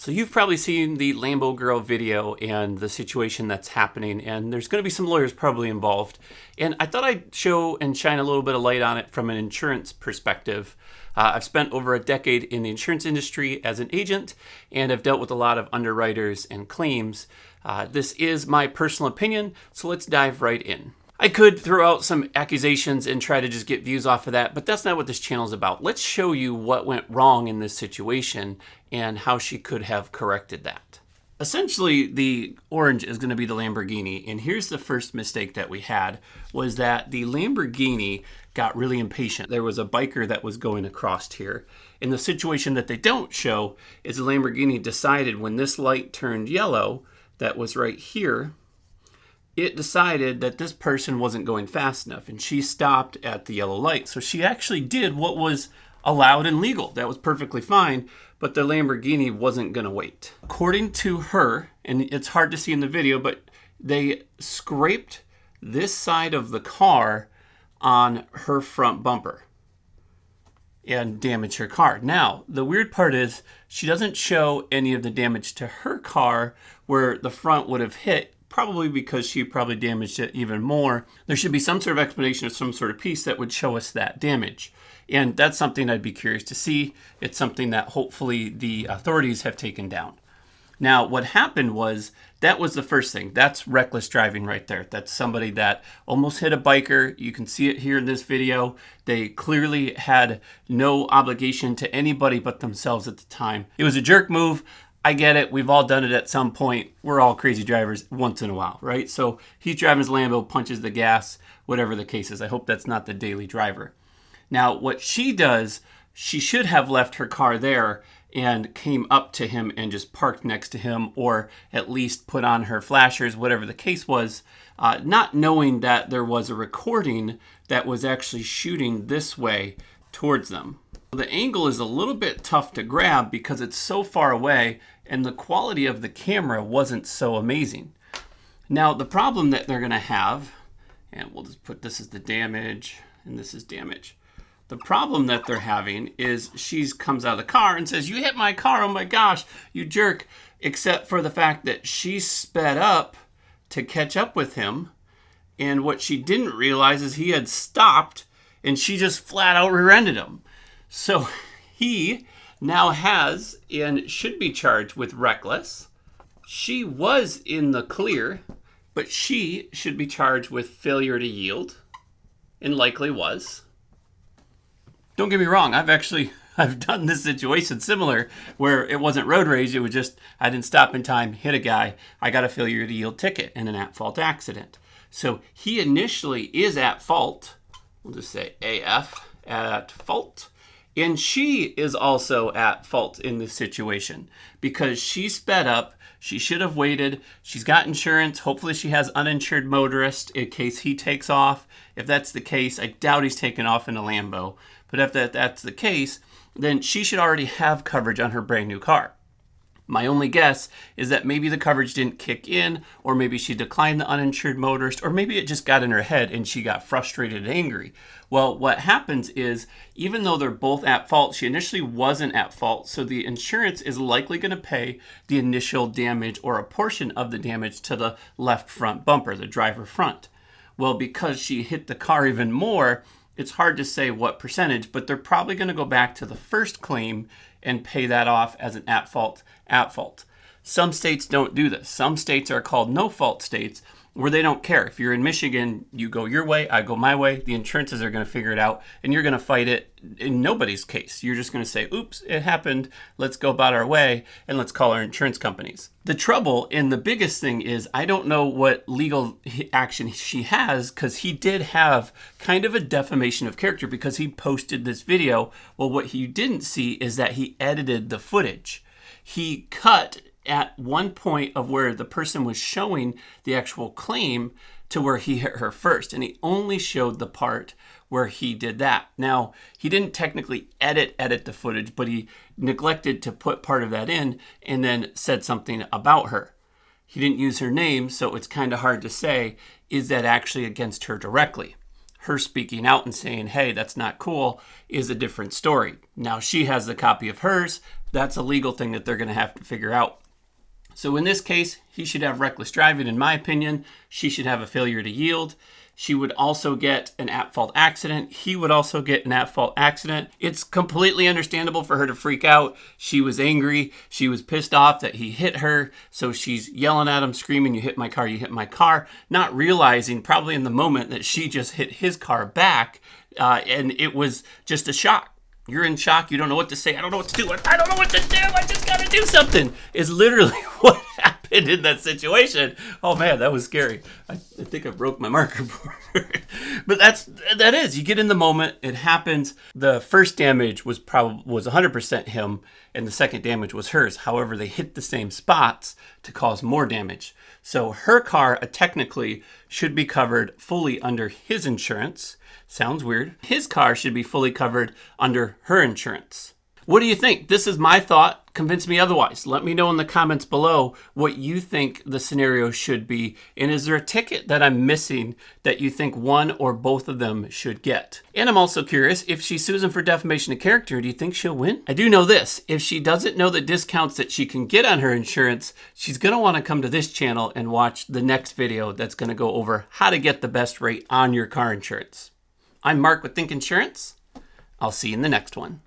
So you've probably seen the Lambo girl video and the situation that's happening, and there's going to be some lawyers probably involved. And I thought I'd show and shine a little bit of light on it from an insurance perspective. I've spent over a decade in the insurance industry as an agent, and I've dealt with a lot of underwriters and claims. This is my personal opinion, so let's dive right in. I could throw out some accusations and try to just get views off of that, but that's not what this channel is about. Let's show you what went wrong in this situation and how she could have corrected that. Essentially, the orange is going to be the Lamborghini, and here's the first mistake that we had, was that the Lamborghini got really impatient. There was a biker that was going across here. In the situation that they don't show is the Lamborghini decided when this light turned yellow, that was right here, it decided that this person wasn't going fast enough, and she stopped at the yellow light. So she actually did what was allowed and legal. That was perfectly fine, but the Lamborghini wasn't going to wait. According to her, and it's hard to see in the video, but they scraped this side of the car on her front bumper and damaged her car. Now, the weird part is she doesn't show any of the damage to her car where the front would have hit, probably because she probably damaged it even more. There should be some sort of explanation of some sort of piece that would show us that damage. And that's something I'd be curious to see. It's something that hopefully the authorities have taken down. Now, what happened was, that was the first thing. That's reckless driving right there. That's somebody that almost hit a biker. You can see it here in this video. They clearly had no obligation to anybody but themselves at the time. It was a jerk move. I get it. We've all done it at some point. We're all crazy drivers once in a while, right? So he's driving his Lambo, punches the gas, whatever the case is. I hope that's not the daily driver. Now, what she does, she should have left her car there and came up to him and just parked next to him, or at least put on her flashers, whatever the case was, not knowing that there was a recording that was actually shooting this way towards them. The angle is a little bit tough to grab because it's so far away and the quality of the camera wasn't so amazing. Now, the problem that they're going to have, and we'll just put this as the damage and this is damage. The problem that they're having is she comes out of the car and says, "You hit my car, oh my gosh, you jerk," except for the fact that she sped up to catch up with him. And what she didn't realize is he had stopped and she just flat out rear-ended him. So he now has and should be charged with reckless. She was in the clear, but she should be charged with failure to yield, and likely was. Don't get me wrong, I've done this situation similar where it wasn't road rage, it was just I didn't stop in time, hit a guy, I got a failure to yield ticket and an at-fault accident. So he initially is at fault. We'll just say AF, at fault. And she is also at fault in this situation because she sped up. She should have waited. She's got insurance. Hopefully she has uninsured motorist in case he takes off. If that's the case, I doubt he's taken off in a Lambo. But if that's the case, then she should already have coverage on her brand new car. My only guess is that maybe the coverage didn't kick in, or maybe she declined the uninsured motorist, or maybe it just got in her head and she got frustrated and angry. Well, what happens is, even though they're both at fault, she initially wasn't at fault, so the insurance is likely going to pay the initial damage or a portion of the damage to the left front bumper, the driver front. Well, because she hit the car even more, it's hard to say what percentage, but they're probably going to go back to the first claim and pay that off as an at fault. Some states don't do this. Some states are called no-fault states where they don't care. If you're in Michigan, you go your way, I go my way. The insurances are going to figure it out, and you're going to fight it in nobody's case. You're just going to say, oops, it happened. Let's go about our way, and let's call our insurance companies. The trouble, and the biggest thing is, I don't know what legal action she has, because he did have kind of a defamation of character because he posted this video. Well, what you didn't see is that he edited the footage. He cut at one point of where the person was showing the actual claim to where he hit her first, and he only showed the part where he did that. Now, he didn't technically edit the footage, but he neglected to put part of that in and then said something about her. He didn't use her name, so it's kind of hard to say, is that actually against her directly? Her speaking out and saying, hey, that's not cool, is a different story. Now, she has the copy of hers. That's a legal thing that they're going to have to figure out. So in this case, he should have reckless driving, in my opinion. She should have a failure to yield. She would also get an at-fault accident. He would also get an at-fault accident. It's completely understandable for her to freak out. She was angry. She was pissed off that he hit her. So she's yelling at him, screaming, "You hit my car, you hit my car," not realizing probably in the moment that she just hit his car back. And it was just a shock. You're in shock. You don't know what to say. I don't know what to do. I don't know what to do. I just got to do something. Is literally what happened in that situation. Oh man, that was scary. I think I broke my marker board. But that is. You get in the moment. It happens. The first damage was 100% him, and the second damage was hers. However, they hit the same spots to cause more damage. So her car technically should be covered fully under his insurance. Sounds weird. His car should be fully covered under her insurance. What do you think? This is my thought. Convince me otherwise. Let me know in the comments below what you think the scenario should be. And is there a ticket that I'm missing that you think one or both of them should get? And I'm also curious, if she sues him for defamation of character, do you think she'll win? I do know this. If she doesn't know the discounts that she can get on her insurance, she's going to want to come to this channel and watch the next video that's going to go over how to get the best rate on your car insurance. I'm Mark with Think Insurance. I'll see you in the next one.